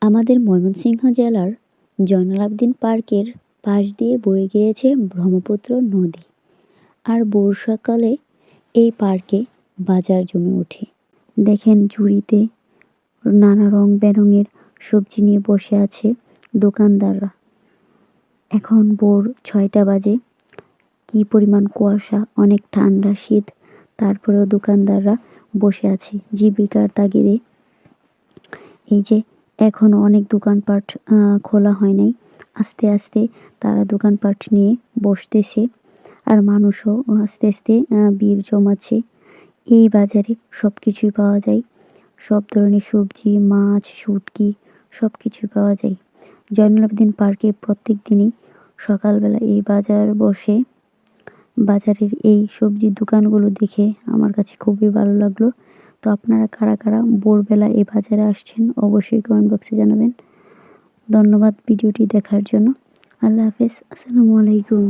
আমাদের ময়মনসিংহ জেলার জয়নুল আবেদীন পার্কের পাশ দিয়ে বয়ে গিয়েছে ব্রহ্মপুত্র নদী। আর বর্ষাকালে এই পার্কে বাজার জমে ওঠে। দেখেন ঝুড়িতে নানা রং বেরঙের সবজি নিয়ে বসে আছে দোকানদাররা। এখন ভোর ৬টা বাজে। কি পরিমাণ কুয়াশা, অনেক ঠান্ডা শীত, তারপরেও দোকানদাররা বসে আছে জীবিকার তাগিদে। এই যে এখনো অনেক দোকানপাট খোলা হয় নাই। আস্তে আস্তে তারা দোকানপাট নিয়ে বসতেছে আর মানুষও আস্তে আস্তে ভিড় জমাচ্ছে। এই বাজারে সবকিছুই পাওয়া যায়। সব ধরনের সবজি, মাছ, শুটকি সবকিছুই পাওয়া যায়। জয়নুল আবেদীন পার্কে প্রত্যেক দিনই সকালবেলা এই বাজার বসে। বাজারের এই সবজির দোকানগুলো দেখে আমার কাছে খুবই ভালো লাগলো। তো আপনারা কারা কারা ভোরবেলা এই বাজারে আসছেন অবশ্যই কমেন্ট বক্সে জানাবেন। ধন্যবাদ ভিডিওটি দেখার জন্য। আল্লাহ হাফেজ। আসসালামু আলাইকুম।